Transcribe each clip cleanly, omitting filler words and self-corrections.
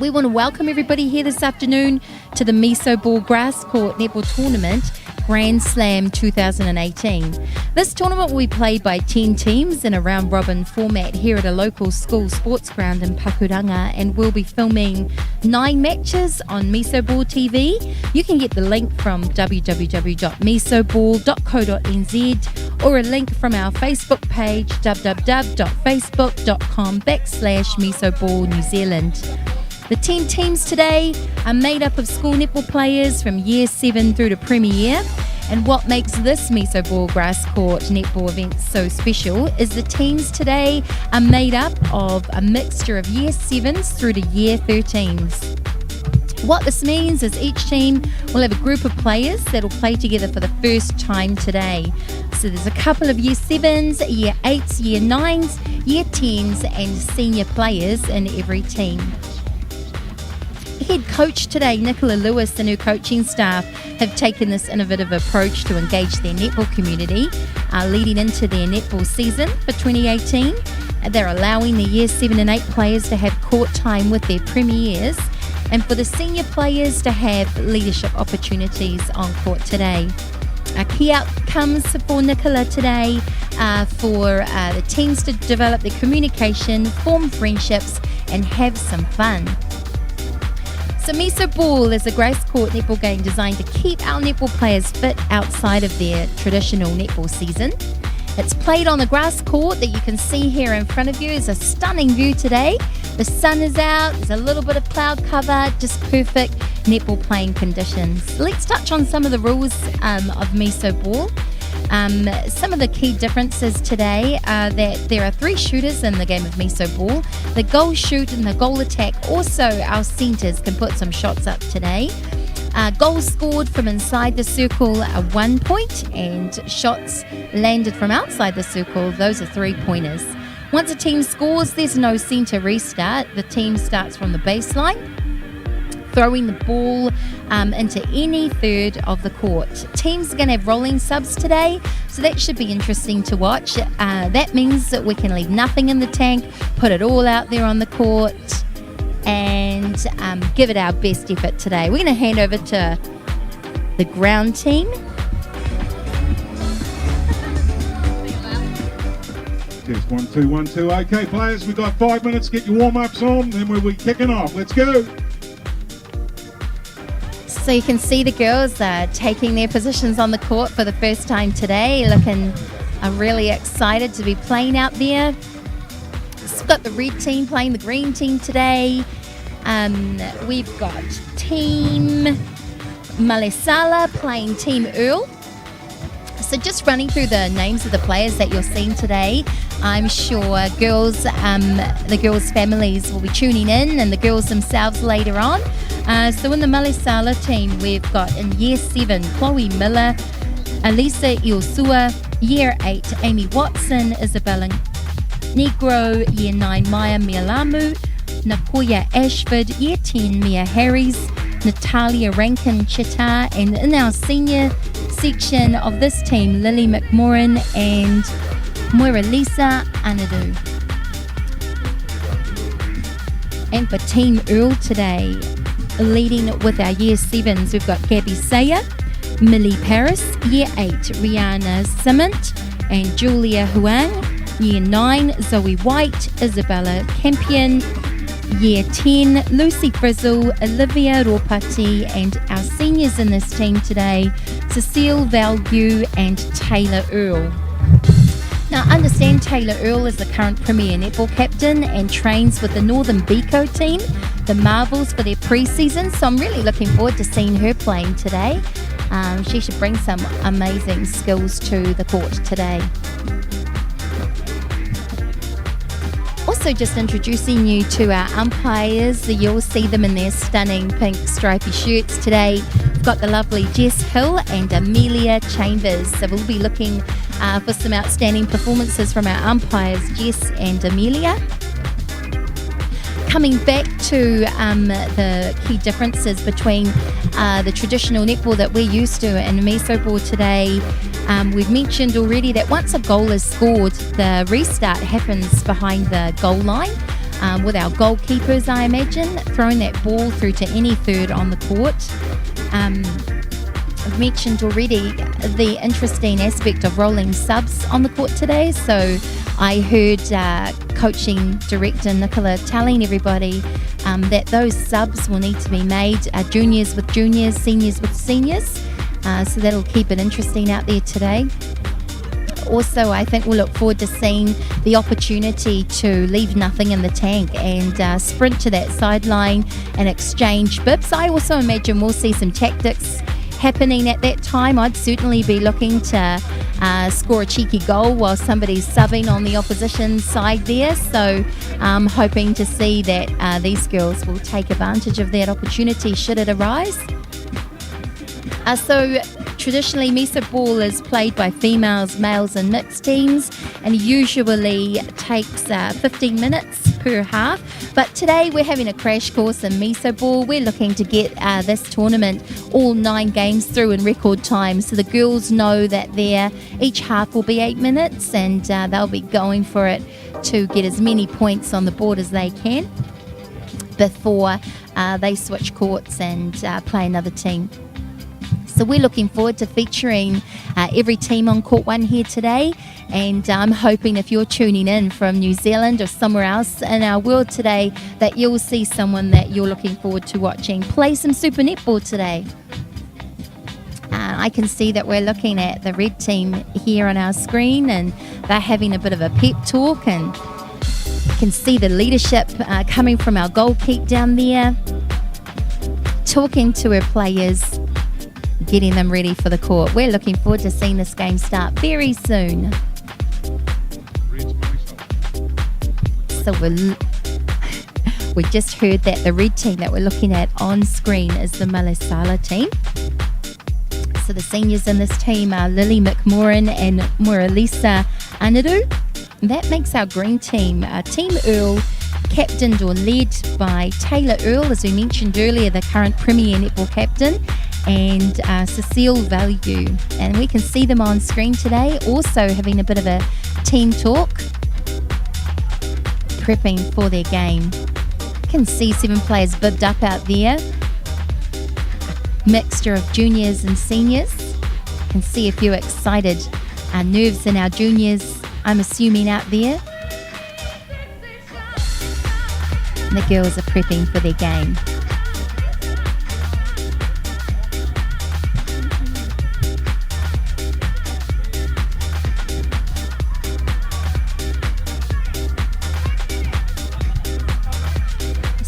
We want to welcome everybody here this afternoon to the MesoBall Grass Court Netball Tournament Grand Slam 2018. This tournament will be played by 10 teams in a round-robin format here at a local school sports ground in Pakuranga, and we'll be filming 9 matches on MesoBall TV. You can get the link from www.mesoball.co.nz or a link from our Facebook page www.facebook.com/MesoBall New Zealand. The 10 teams today are made up of school netball players from Year 7 through to Premier Year. And what makes this MesoBall Grass Court netball event so special is the teams today are made up of a mixture of Year 7s through to Year 13s. What this means is each team will have a group of players that will play together for the first time today. So there's a couple of Year 7s, Year 8s, Year 9s, Year 10s and senior players in every team. Head coach today, Nicola Lewis, and her coaching staff have taken this innovative approach to engage their netball community leading into their netball season for 2018. They're allowing the Year 7 and 8 players to have court time with their premiers and for the senior players to have leadership opportunities on court today. Key outcomes for Nicola today for the teams to develop their communication, form friendships and have some fun. So MesoBall is a grass court netball game designed to keep our netball players fit outside of their traditional netball season. It's played on the grass court that you can see here in front of you. It's a stunning view today. The sun is out, there's a little bit of cloud cover, just perfect netball playing conditions. Let's touch on some of the rules of MesoBall. Some of the key differences today are that there are 3 shooters in the game of MesoBall. The goal shoot and the goal attack. Also, our centres can put some shots up today. Goals scored from inside the circle are 1 point, and shots landed from outside the circle, those are 3-pointers. Once a team scores, there's no centre restart. The team starts from the baseline, throwing the ball into any third of the court. Teams are going to have rolling subs today, so that should be interesting to watch. That means that we can leave nothing in the tank, put it all out there on the court, and give it our best effort today. We're going to hand over to the ground team. Yes, 1, 2, 1, 2. Okay, players, we've got 5 minutes. Get your warm-ups on, then we'll be kicking off. Let's go. So you can see the girls are taking their positions on the court for the first time today, looking really excited to be playing out there. We've got the red team playing the green team today. We've got Team Malesala playing Team Earle. So just running through the names of the players that you're seeing today, I'm sure girls, the girls' families will be tuning in, and the girls themselves later on. So in the Malesala team, we've got in Year 7, Chloe Miller, Elisa Iosua, Year 8, Amy Watson, Isabella Negro, Year 9, Maya Mialamu, Nakoya Ashford, Year 10, Mia Harris, Natalia Rankin Chita, and in our senior section of this team, Lily McMorrin and Moira Lisa Anadu. And for Team Earle today, leading with our Year 7s, we've got Gabby Sayer, Millie Paris, Year 8, Rihanna Simont and Julia Huang, Year 9, Zoe White, Isabella Campion, Year 10, Lucy Frizzle, Olivia Ropati, and our seniors in this team today, Cecile Valgue and Taylor Earle. Now, understand Taylor Earle is the current Premier Netball captain and trains with the Northern Beco team, the Marvels, for their pre-season, so I'm really looking forward to seeing her playing today. She should bring some amazing skills to the court today. Also, just introducing you to our umpires. You'll see them in their stunning pink stripy shirts today. We've got the lovely Jess Hill and Amelia Chambers. So we'll be looking for some outstanding performances from our umpires, Jess and Amelia. Coming back to the key differences between the traditional netball that we're used to and MesoBall today, we've mentioned already that once a goal is scored, the restart happens behind the goal line. with our goalkeepers, I imagine, throwing that ball through to any third on the court. I've mentioned already the interesting aspect of rolling subs on the court today. So I heard coaching director Nicola telling everybody that those subs will need to be made juniors with juniors, seniors with seniors. So that'll keep it interesting out there today. Also, I think we'll look forward to seeing the opportunity to leave nothing in the tank and sprint to that sideline and exchange bibs. I also imagine we'll see some tactics happening at that time. I'd certainly be looking to score a cheeky goal while somebody's subbing on the opposition side there. So I'm hoping to see that these girls will take advantage of that opportunity should it arise. So traditionally, MesoBall is played by females, males and mixed teams and usually takes 15 minutes per half. But today we're having a crash course in MesoBall. We're looking to get this tournament all 9 games through in record time. So the girls know that each half will be 8 minutes and they'll be going for it to get as many points on the board as they can before they switch courts and play another team. So we're looking forward to featuring every team on Court 1 here today, and I'm hoping if you're tuning in from New Zealand or somewhere else in our world today that you'll see someone that you're looking forward to watching play some Super Netball today. I can see that we're looking at the red team here on our screen and they're having a bit of a pep talk, and you can see the leadership coming from our goalkeeper down there, talking to her players, getting them ready for the court. We're looking forward to seeing this game start very soon. So we just heard that the red team that we're looking at on screen is the Malesala team. So the seniors in this team are Lily McMoran and Moralisa Anadu. That makes our green team, Team Earle, captained or led by Taylor Earle, as we mentioned earlier, the current Premier Netball captain, and Cecile Value. And we can see them on screen today, also having a bit of a team talk, prepping for their game. You can see 7 players bibbed up out there, mixture of juniors and seniors. You can see a few excited nerves in our juniors, I'm assuming, out there. And the girls are prepping for their game.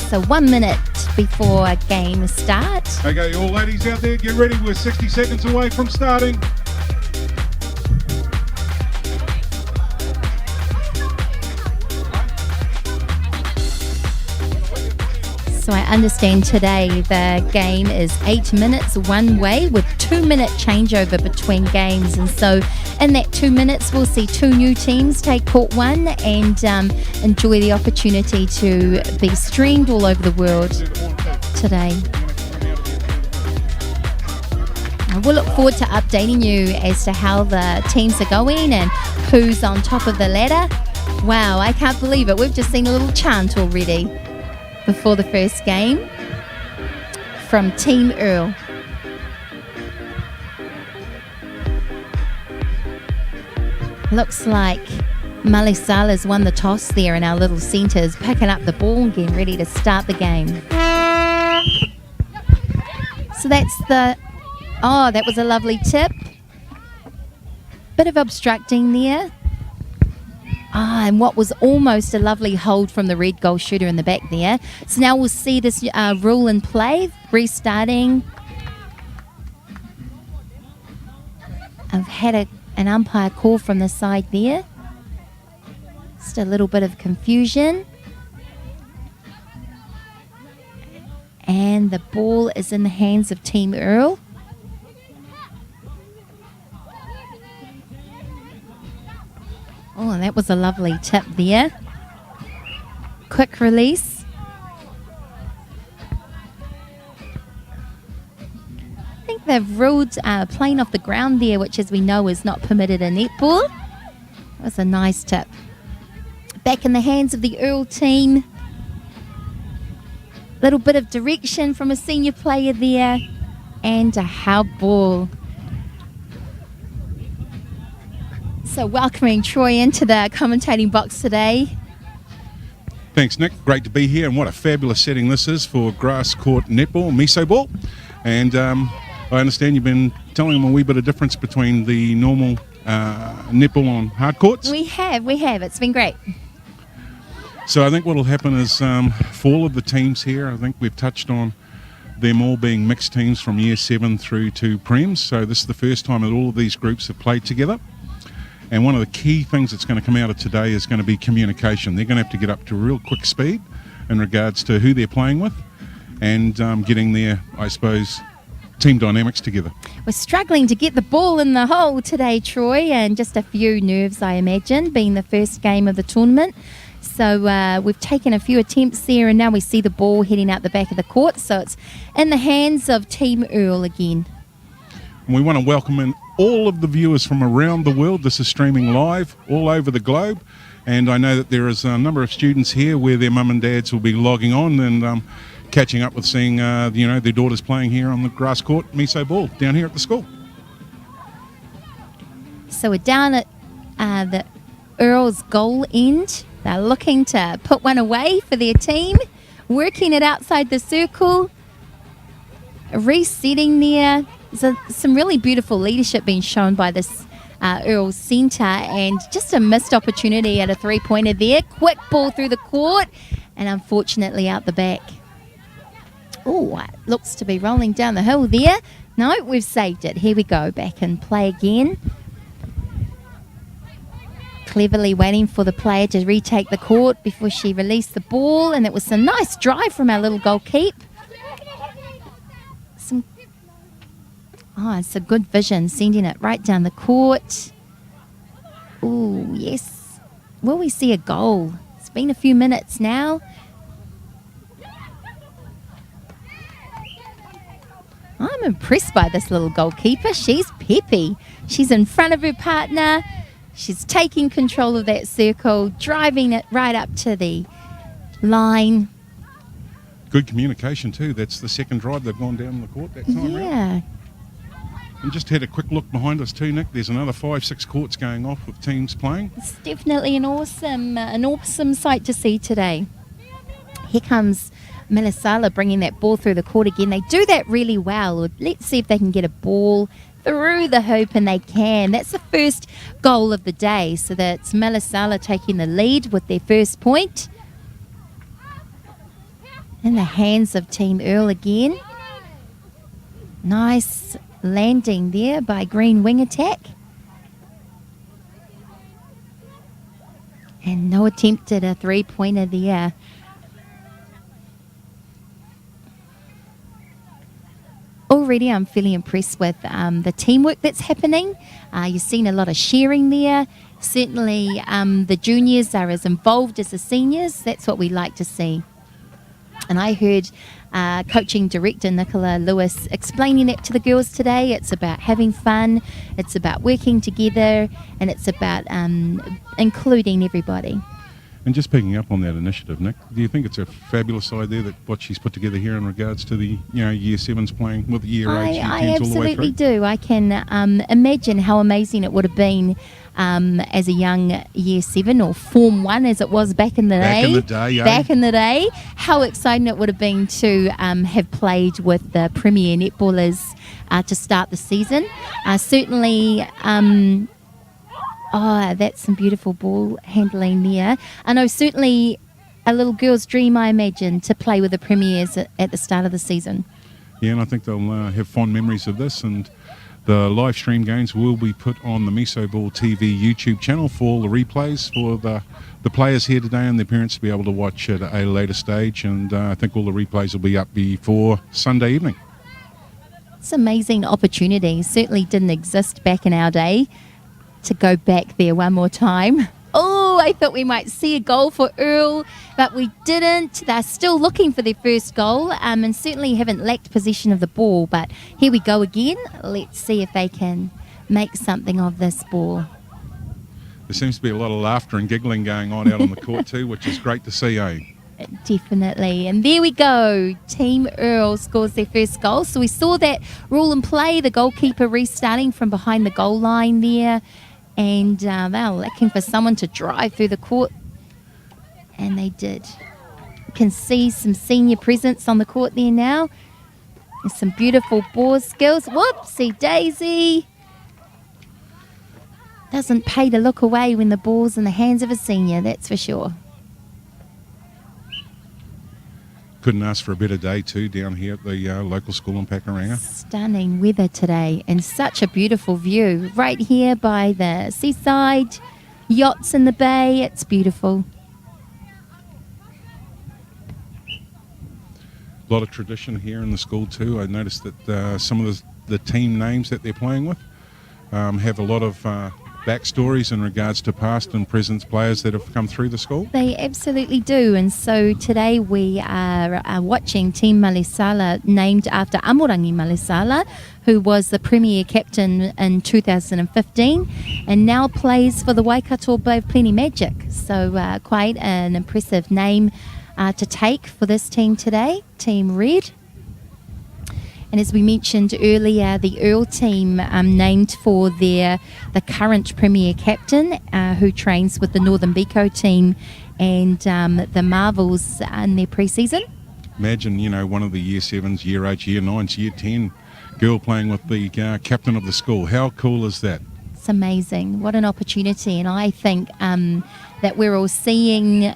So 1 minute before a game starts. Okay, all ladies out there, get ready. We're 60 seconds away from starting. So I understand today the game is 8 minutes one way with 2-minute changeover between games. And so in that 2 minutes, we'll see 2 new teams take Court 1 and enjoy the opportunity to be streamed all over the world today. And we'll look forward to updating you as to how the teams are going and who's on top of the ladder. Wow, I can't believe it. We've just seen a little chant already before the first game from Team Earle. Looks like Malesala's won the toss there, and our little centre's picking up the ball and getting ready to start the game. So that's that was a lovely tip. Bit of obstructing there. And what was almost a lovely hold from the red goal shooter in the back there. So now we'll see this rule in play, restarting. I've had an umpire call from the side there. Just a little bit of confusion. And the ball is in the hands of Team Earle. Oh, and that was a lovely tip there. Quick release. I think they've ruled playing off the ground there, which, as we know, is not permitted in netball. That was a nice tip. Back in the hands of the Earle team. Little bit of direction from a senior player there, and a held ball. So welcoming Troy into the commentating box today. Thanks, Nick. Great to be here, and what a fabulous setting this is for grass court netball, MesoBall. And I understand you've been telling them a wee bit of difference between the normal netball on hard courts. We have. It's been great. So I think what will happen is for all of the teams here, I think we've touched on them all being mixed teams from year 7 through to Prems. So this is the first time that all of these groups have played together. And one of the key things that's going to come out of today is going to be communication. They're going to have to get up to real quick speed in regards to who they're playing with and getting their, I suppose, team dynamics together. We're struggling to get the ball in the hole today, Troy, and just a few nerves, I imagine, being the first game of the tournament. So we've taken a few attempts there, and now we see the ball heading out the back of the court. So it's in the hands of Team Earle again. And we want to welcome in all of the viewers from around the world. This is streaming live all over the globe, and I know that there is a number of students here where their mum and dads will be logging on and catching up with seeing their daughters playing here on the grass court MesoBall down here at the school. So we're down at the Earle's goal end. They're looking to put one away for their team, working it outside the circle, resetting there. So some really beautiful leadership being shown by this Earle centre, and just a missed opportunity at a three-pointer there. Quick ball through the court, and unfortunately out the back. Oh, it looks to be rolling down the hill there. No, we've saved it. Here we go, back and play again. Cleverly waiting for the player to retake the court before she released the ball, and it was a nice drive from our little goalkeeper. It's a good vision, sending it right down the court. Oh, yes. Will we see a goal? It's been a few minutes now. I'm impressed by this little goalkeeper. She's peppy. She's in front of her partner. She's taking control of that circle, driving it right up to the line. Good communication too. That's the second drive they've gone down the court that time. Yeah. Right? And just had a quick look behind us too, Nick. There's another 5-6 courts going off with teams playing. It's definitely an awesome sight to see today. Here comes Malesala bringing that ball through the court again. They do that really well. Let's see if they can get a ball through the hoop, and they can. That's the first goal of the day. So that's Malesala taking the lead with their first point. In the hands of Team Earle again. Nice landing there by Green Wing Attack. And no attempt at a three-pointer there. Already I'm feeling impressed with the teamwork that's happening. You've seen a lot of sharing there. Certainly the juniors are as involved as the seniors. That's what we like to see. And I heard coaching director Nicola Lewis explaining that to the girls today. It's about having fun, it's about working together, and it's about including everybody. And just picking up on that initiative, Nick, do you think it's a fabulous idea that what she's put together here in regards to the year 7s playing with the year 8s, year 10s I all the way through? absolutely do. I can imagine how amazing it would have been as a young year 7 or Form 1 as it was back in the day. Back in the day, how exciting it would have been to have played with the Premier netballers to start the season. Certainly. That's some beautiful ball handling there. I know certainly a little girl's dream, I imagine, to play with the Premiers at the start of the season. Yeah, and I think they'll have fond memories of this, and the live stream games will be put on the MesoBall TV YouTube channel for all the replays for the players here today and their parents to be able to watch at a later stage, and I think all the replays will be up before Sunday evening. It's an amazing opportunity. Certainly didn't exist back in our day. To go back there one more time. Oh, I thought we might see a goal for Earle, but we didn't. They're still looking for their first goal and certainly haven't lacked possession of the ball. But here we go again. Let's see if they can make something of this ball. There seems to be a lot of laughter and giggling going on out on the court too, which is great to see, eh? Definitely. And there we go. Team Earle scores their first goal. So we saw that rule and play, the goalkeeper restarting from behind the goal line there. And they were looking for someone to drive through the court. And they did. You can see some senior presence on the court there now. There's some beautiful ball skills. Whoopsie daisy. Doesn't pay to look away when the ball's in the hands of a senior, that's for sure. Couldn't ask for a better day too down here at the local school in Pakuranga. Stunning weather today and such a beautiful view. Right here by the seaside, yachts in the bay, it's beautiful. A lot of tradition here in the school too. I noticed that some of the team names that they're playing with have a lot of backstories in regards to past and present players that have come through the school. They absolutely do. And so today we are watching Team Malesala, named after Amorangi Malesala, who was the Premier Captain in 2015 and now plays for the Waikato Bay of Plenty Magic. So quite an impressive name to take for this team today, Team Red. And as we mentioned earlier, the Earle team named for the current Premier Captain who trains with the Northern Biko team and the Marvels in their pre-season. Imagine, one of the Year 7s, Year 8s, Year 9s, Year 10 girl playing with the captain of the school. How cool is that? It's amazing. What an opportunity. And I think that we're all seeing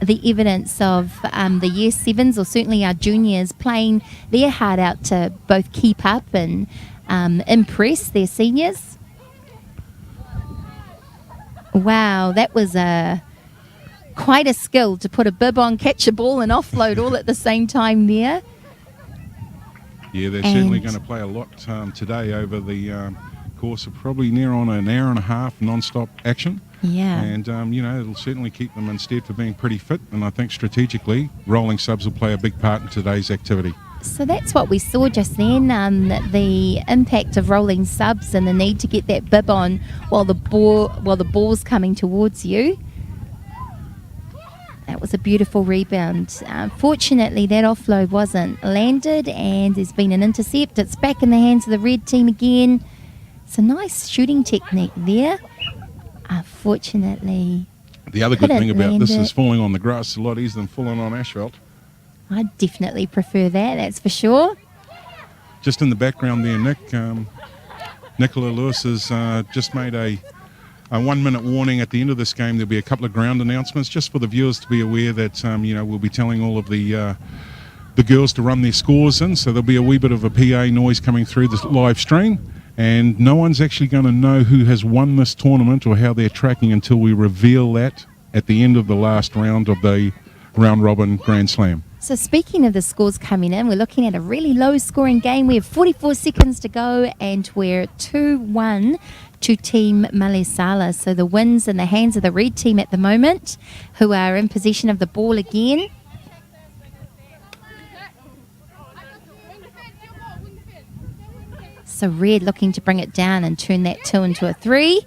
the evidence of the Year 7s, or certainly our juniors, playing their heart out to both keep up and impress their seniors. Wow, that was quite a skill to put a bib on, catch a ball and offload all at the same time there. Yeah, they're certainly going to play a lot today over the course of probably near on an hour and a half non-stop action. Yeah. And, it'll certainly keep them instead for being pretty fit. And I think strategically, rolling subs will play a big part in today's activity. So that's what we saw just then, the impact of rolling subs and the need to get that bib on while the ball's coming towards you. That was a beautiful rebound. Fortunately, that offload wasn't landed and there's been an intercept. It's back in the hands of the red team again. It's a nice shooting technique there. Unfortunately, the other good thing about this is falling on the grass is a lot easier than falling on asphalt. I definitely prefer that, that's for sure. Just in the background there, Nick, Nicola Lewis has just made a 1 minute warning at the end of this game. There'll be a couple of ground announcements just for the viewers to be aware that we'll be telling all of the girls to run their scores in, so there'll be a wee bit of a PA noise coming through the live stream. And no one's actually going to know who has won this tournament or how they're tracking until we reveal that at the end of the last round of the round robin Grand Slam. So speaking of the scores coming in, we're looking at a really low scoring game. We have 44 seconds to go and we're 2-1 to Team Malesala. So the win's in the hands of the red team at the moment, who are in possession of the ball again. So red looking to bring it down and turn that 2 into a 3.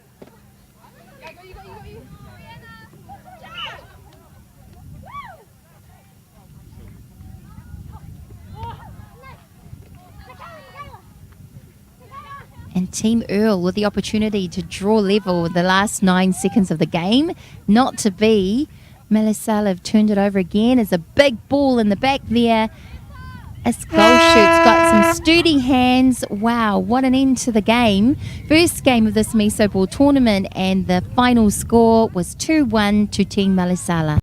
And Team Earle with the opportunity to draw level with the last 9 seconds of the game. Not to be. Malesala have turned it over again. There's a big ball in the back there. This goal shoot's got some sturdy hands. Wow, what an end to the game. First game of this MesoBall tournament, and the final score was 2-1 to Team Malesala.